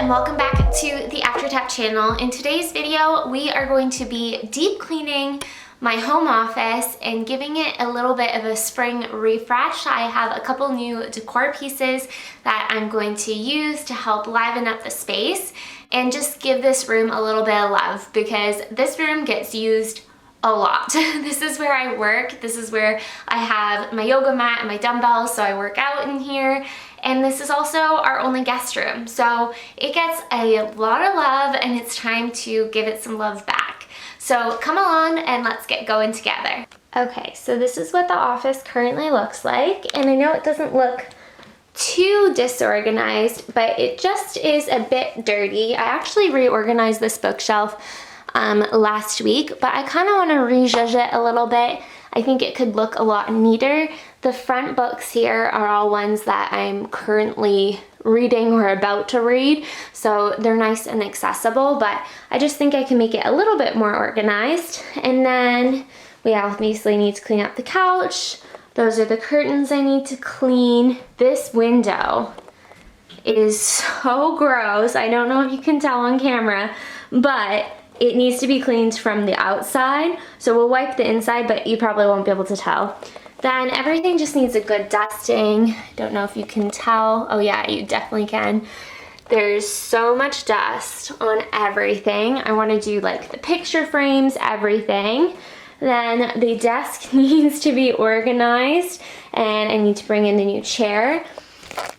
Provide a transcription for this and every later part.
and welcome back to the AfterTap channel. In today's video, we are going to be deep cleaning my home office and giving it a little bit of a spring refresh. I have a couple new decor pieces that I'm going to use to help liven up the space and just give this room a little bit of love because this room gets used a lot. This is where I work. This is where I have my yoga mat and my dumbbells, so I work out in here. And this is also our only guest room. So it gets a lot of love and it's time to give it some love back. So come along and let's get going together. Okay, so this is what the office currently looks like. And I know it doesn't look too disorganized, but it just is a bit dirty. I actually reorganized this bookshelf last week, but I kind of want to rejudge it a little bit. I think it could look a lot neater. The front books here are all ones that I'm currently reading or about to read, so they're nice and accessible, but I just think I can make it a little bit more organized. And then we obviously need to clean up the couch. Those are the curtains I need to clean. This window is so gross. I don't know if you can tell on camera, but it needs to be cleaned from the outside. So we'll wipe the inside, but you probably won't be able to tell. Then everything just needs a good dusting. Don't know if you can tell. Oh yeah, you definitely can. There's so much dust on everything. I want to do like the picture frames, everything. Then the desk needs to be organized and I need to bring in the new chair.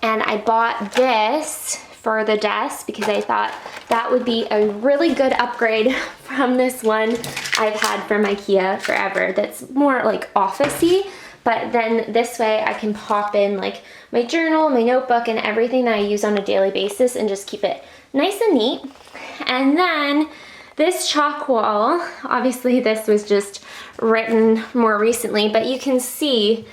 And I bought this for the desk because I thought that would be a really good upgrade from this one I've had from IKEA forever that's more like office-y. But then this way I can pop in like my journal, my notebook, and everything that I use on a daily basis and just keep it nice and neat. And then this chalk wall, obviously this was just written more recently, but you can see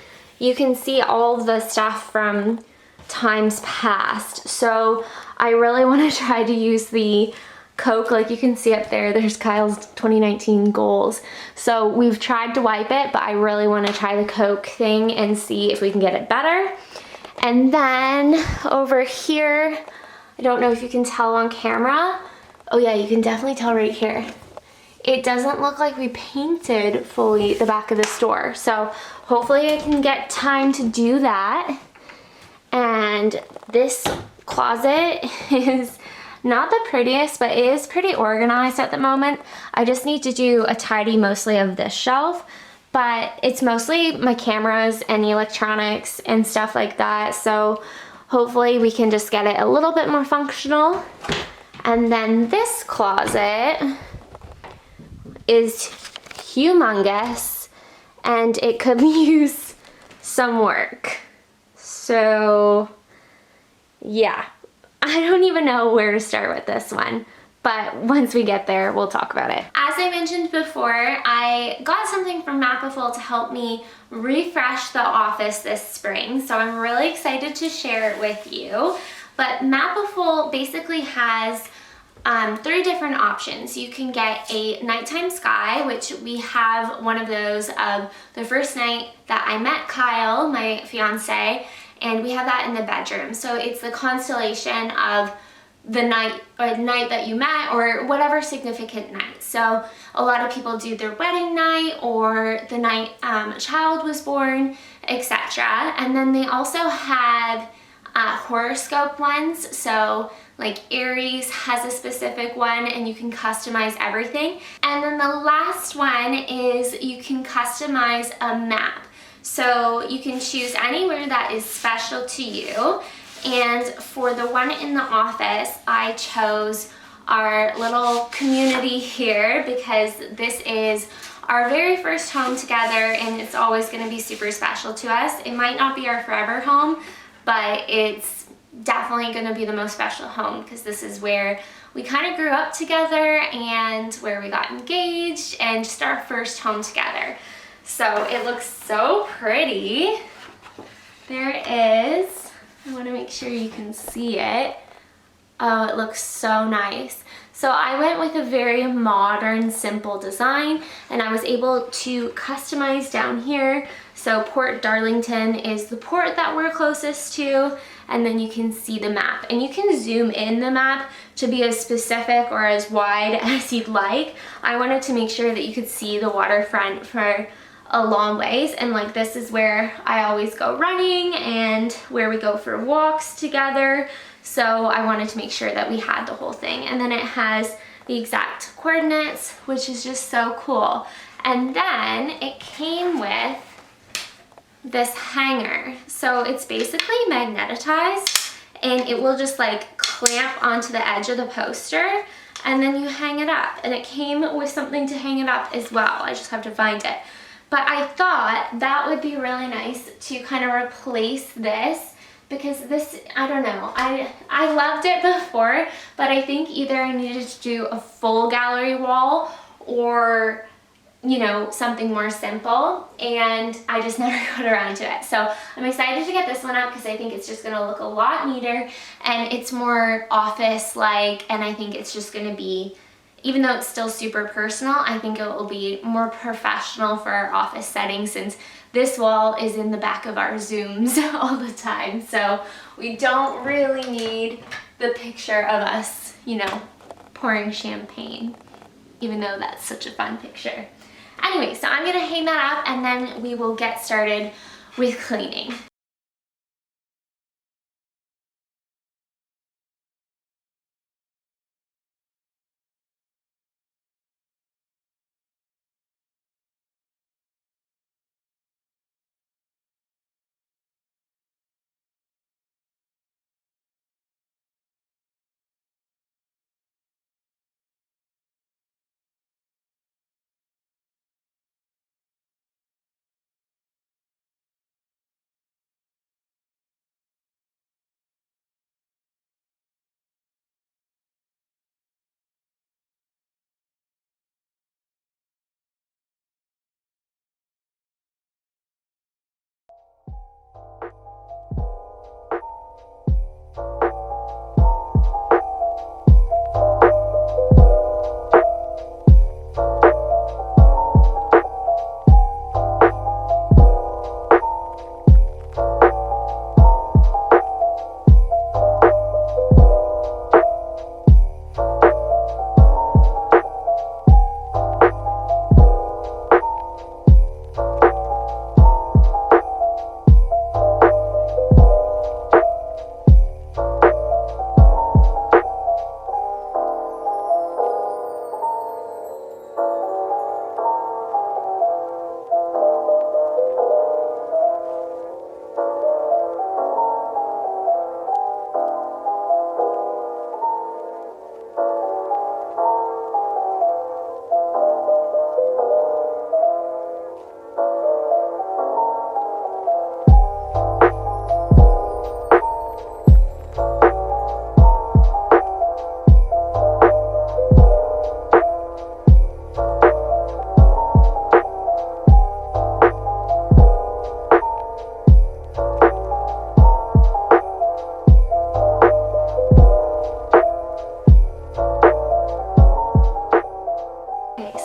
all the stuff from times past. So I really want to try to use the Coke, like you can see up there, there's Kyle's 2019 goals. So we've tried to wipe it, but I really want to try the Coke thing and see if we can get it better. And then over here, I don't know if you can tell on camera. Oh yeah, you can definitely tell right here. It doesn't look like we painted fully the back of the store. So hopefully I can get time to do that. And this closet is not the prettiest, but it is pretty organized at the moment. I just need to do a tidy mostly of this shelf, but it's mostly my cameras and electronics and stuff like that. So hopefully we can just get it a little bit more functional. And then this closet is humongous and it could use some work. So yeah, I don't even know where to start with this one, but once we get there, we'll talk about it. As I mentioned before, I got something from Mapaful to help me refresh the office this spring, so I'm really excited to share it with you. But Mapaful basically has 3 different options. You can get a nighttime sky, which we have one of those of the first night that I met Kyle, my fiance, and we have that in the bedroom. So it's the constellation of the night or night that you met or whatever significant night. So a lot of people do their wedding night or the night a child was born, etc. And then they also have horoscope ones. So like Aries has a specific one and you can customize everything. And then the last one is you can customize a map. So you can choose anywhere that is special to you. And for the one in the office, I chose our little community here because this is our very first home together and it's always going to be super special to us. It might not be our forever home, but it's definitely going to be the most special home because this is where we kind of grew up together and where we got engaged and just our first home together. So it looks so pretty. There it is. I want to make sure you can see it. Oh, it looks so nice. So I went with a very modern, simple design, and I was able to customize down here. So Port Darlington is the port that we're closest to, and then you can see the map. And you can zoom in the map to be as specific or as wide as you'd like. I wanted to make sure that you could see the waterfront for a long ways, and like this is where I always go running and where we go for walks together. So I wanted to make sure that we had the whole thing. And then it has the exact coordinates, which is just so cool. And then it came with this hanger. So it's basically magnetized, and it will just like clamp onto the edge of the poster, and then you hang it up. And it came with something to hang it up as well. I just have to find it. But I thought that would be really nice to kind of replace this, because this, I don't know, I loved it before, but I think either I needed to do a full gallery wall or, you know, something more simple, and I just never got around to it. So I'm excited to get this one up because I think it's just gonna look a lot neater, and it's more office-like, and I think it's just gonna be, even though it's still super personal, I think it will be more professional for our office setting, since this wall is in the back of our Zooms all the time. So we don't really need the picture of us, you know, pouring champagne, even though that's such a fun picture. Anyway, so I'm gonna hang that up, and then we will get started with cleaning.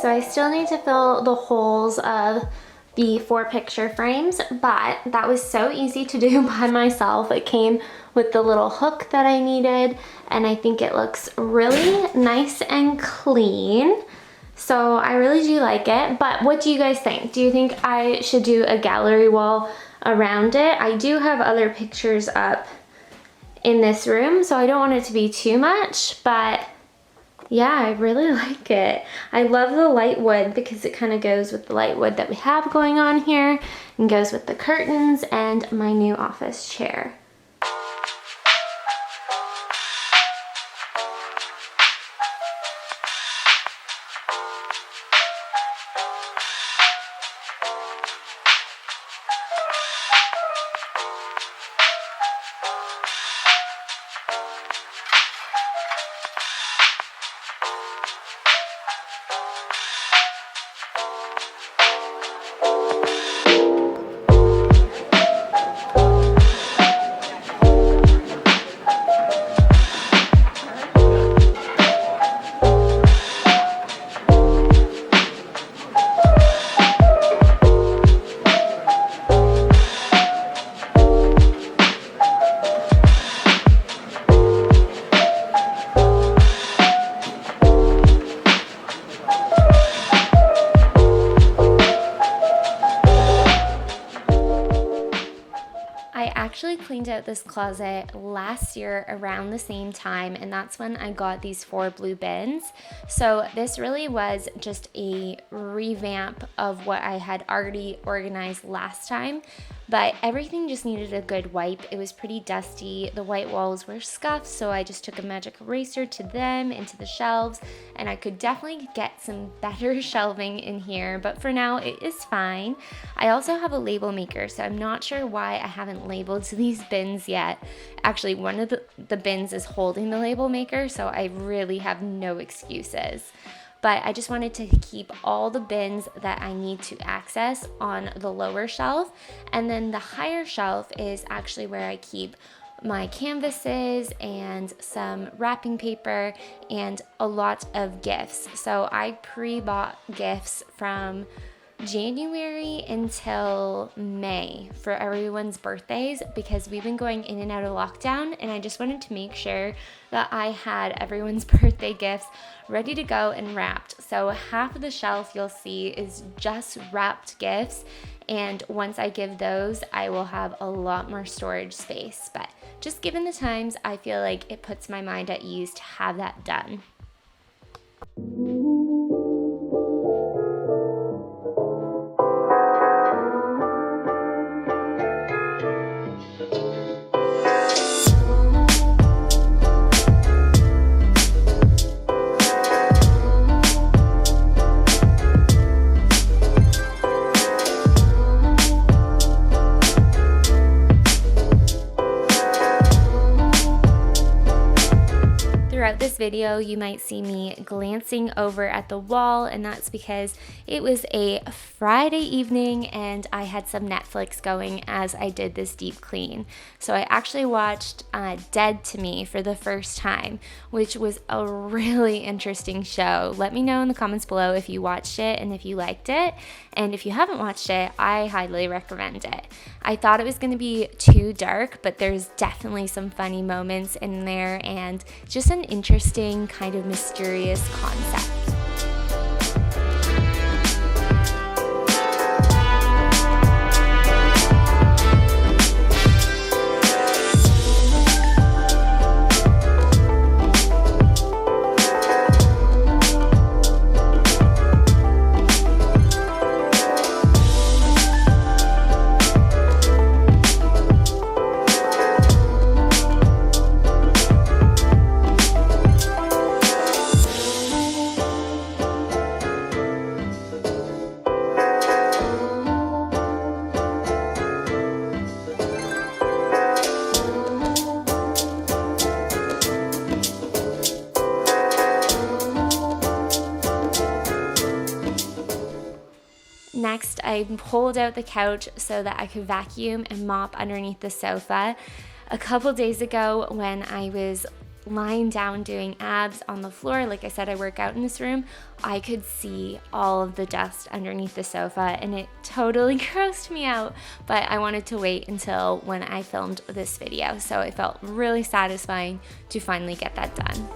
So I still need to fill the holes of the 4 picture frames, but that was so easy to do by myself. It came with the little hook that I needed, and I think it looks really nice and clean. So I really do like it, but what do you guys think? Do you think I should do a gallery wall around it? I do have other pictures up in this room, so I don't want it to be too much, but yeah, I really like it. I love the light wood because it kind of goes with the light wood that we have going on here, and goes with the curtains and my new office chair. out this closet last year around the same time, and that's when I got these 4 blue bins. So this really was just a revamp of what I had already organized last time, but everything just needed a good wipe. It was pretty dusty. The white walls were scuffed, so I just took a magic eraser to them, into the shelves, and I could definitely get some better shelving in here, but for now it is fine. I also have a label maker, so I'm not sure why I haven't labeled these bins yet. Actually, one of the bins is holding the label maker, so I really have no excuses. But I just wanted to keep all the bins that I need to access on the lower shelf, and then the higher shelf is actually where I keep my canvases and some wrapping paper and a lot of gifts. So I pre-bought gifts from January until May for everyone's birthdays because we've been going in and out of lockdown, and I just wanted to make sure that I had everyone's birthday gifts ready to go and wrapped. So half of the shelf you'll see is just wrapped gifts, and once I give those, I will have a lot more storage space. But just given the times, I feel like it puts my mind at ease to have that done. Throughout this video, you might see me glancing over at the wall, and that's because it was a Friday evening and I had some Netflix going as I did this deep clean. So I actually watched Dead to Me for the first time, which was a really interesting show. Let me know in the comments below if you watched it and if you liked it. And if you haven't watched it, I highly recommend it. I thought it was going to be too dark, but there's definitely some funny moments in there and just an interesting kind of mysterious concept. Next, I pulled out the couch so that I could vacuum and mop underneath the sofa. A couple days ago when I was lying down doing abs on the floor, like I said, I work out in this room, I could see all of the dust underneath the sofa and it totally grossed me out, but I wanted to wait until when I filmed this video, so it felt really satisfying to finally get that done.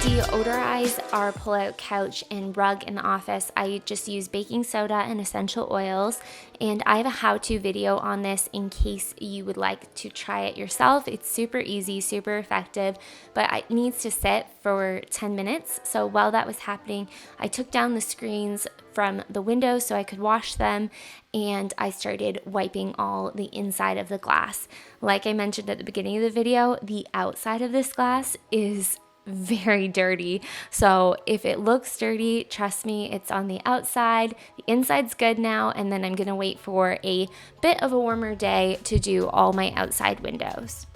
Deodorize our pull-out couch and rug in the office, I just use baking soda and essential oils, and I have a how-to video on this in case you would like to try it yourself. It's super easy, super effective, but it needs to sit for 10 minutes. So while that was happening, I took down the screens from the window so I could wash them, and I started wiping all the inside of the glass. Like I mentioned at the beginning of the video, the outside of this glass is very dirty. So if it looks dirty, trust me, it's on the outside. The inside's good now, and then I'm gonna wait for a bit of a warmer day to do all my outside windows.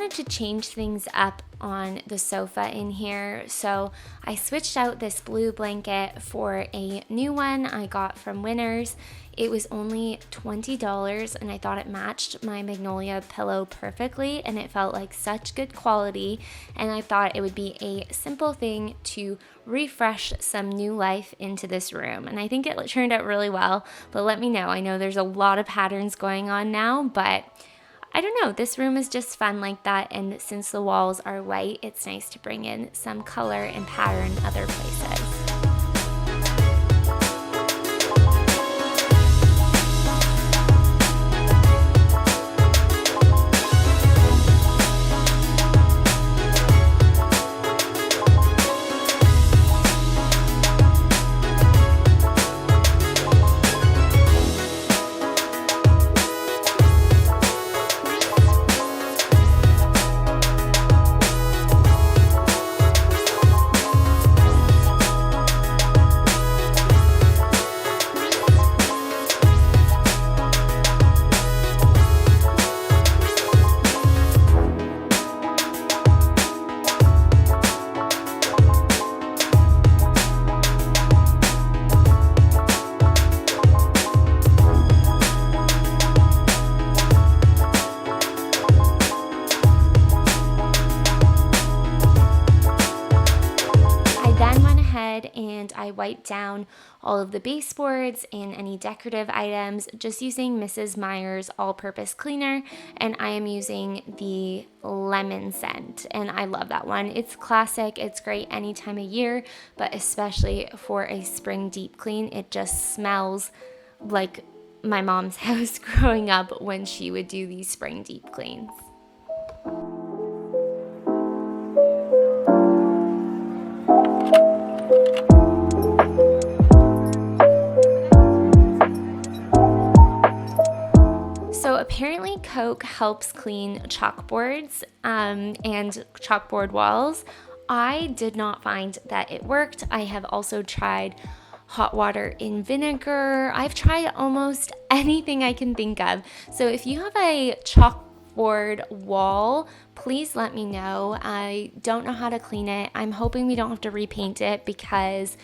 wanted to change things up on the sofa in here, so I switched out this blue blanket for a new one I got from Winners. It was only $20 and I thought it matched my Magnolia pillow perfectly, and it felt like such good quality, and I thought it would be a simple thing to refresh some new life into this room, and I think it turned out really well. But let me know. I know there's a lot of patterns going on now, but I don't know, this room is just fun like that, and since the walls are white, it's nice to bring in some color and pattern other places. And I wiped down all of the baseboards and any decorative items just using Mrs. Meyer's all-purpose cleaner, and I am using the lemon scent, and I love that one. It's classic, it's great any time of year, but especially for a spring deep clean. It just smells like my mom's house growing up when she would do these spring deep cleans. So apparently Coke helps clean chalkboards and chalkboard walls. I did not find that it worked. I have also tried hot water in vinegar. I've tried almost anything I can think of. So if you have a chalkboard wall, please let me know. I don't know how to clean it. I'm hoping we don't have to repaint it because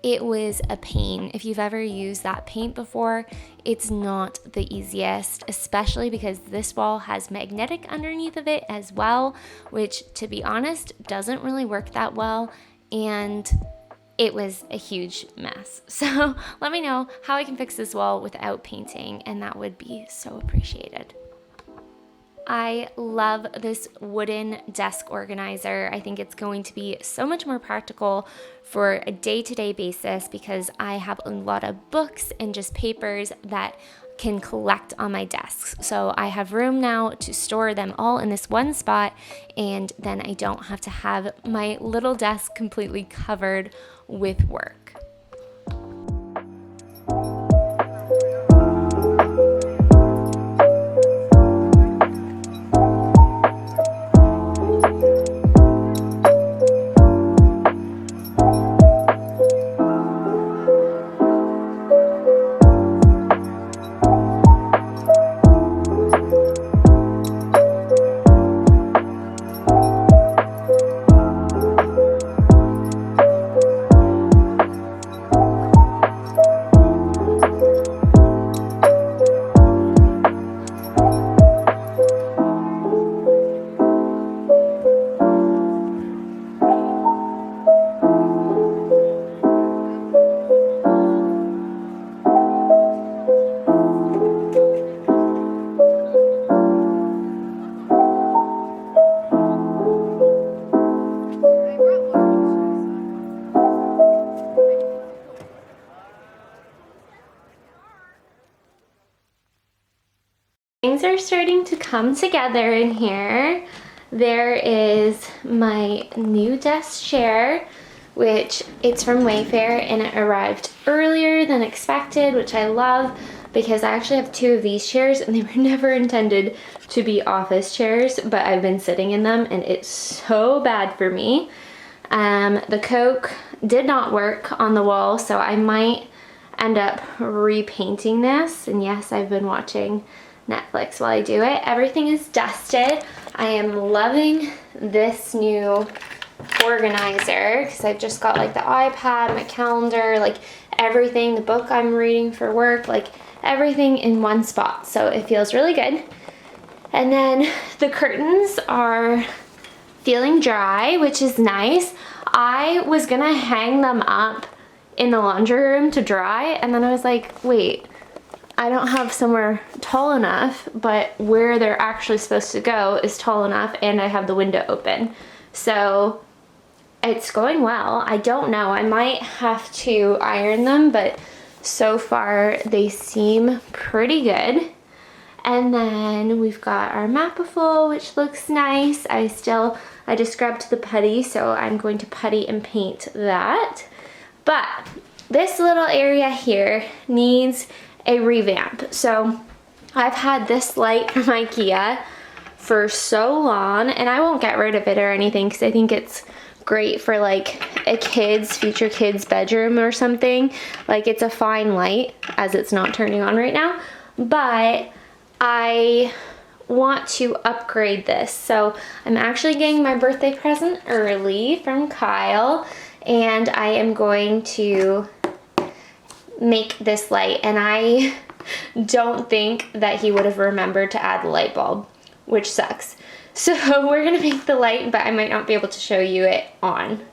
it was a pain. If you've ever used that paint before, it's not the easiest, especially because this wall has magnetic underneath of it as well, which, to be honest, doesn't really work that well, and it was a huge mess. So let me know how I can fix this wall without painting, and that would be so appreciated. I love this wooden desk organizer. I think it's going to be so much more practical for a day-to-day basis because I have a lot of books and just papers that can collect on my desks. So I have room now to store them all in this one spot, and then I don't have to have my little desk completely covered with work. Things are starting to come together in here. There is my new desk chair, which it's from Wayfair, and it arrived earlier than expected, which I love because I actually have two of these chairs and they were never intended to be office chairs, but I've been sitting in them and it's so bad for me. The Coke did not work on the wall, so I might end up repainting this. And yes, I've been watching Netflix while I do it. Everything is dusted. I am loving this new organizer because I've just got like the iPad, my calendar, like everything, the book I'm reading for work, like everything in one spot. So it feels really good. And then the curtains are feeling dry, which is nice. I was gonna hang them up in the laundry room to dry, and then I was like, wait, I don't have somewhere tall enough, but where they're actually supposed to go is tall enough, and I have the window open. So it's going well. I don't know, I might have to iron them, but so far they seem pretty good. And then we've got our Mapaful, which looks nice. I just scrubbed the putty, so I'm going to putty and paint that. But this little area here needs a revamp. So I've had this light from IKEA for so long, and I won't get rid of it or anything because I think it's great for like a future kid's bedroom or something. Like, it's a fine light as it's not turning on right now, but I want to upgrade this. So I'm actually getting my birthday present early from Kyle, and I am going to make this light, and I don't think that he would have remembered to add the light bulb, which sucks. So we're gonna make the light, but I might not be able to show you it on.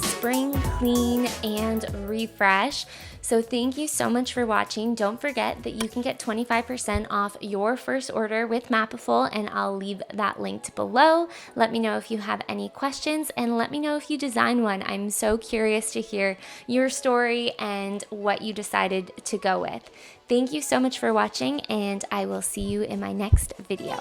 Spring clean and refresh. So thank you so much for watching. Don't forget that you can get 25% off your first order with Mapaful, and I'll leave that linked below. Let me know if you have any questions, and let me know if you design one. I'm so curious to hear your story and what you decided to go with. Thank you so much for watching, and I will see you in my next video.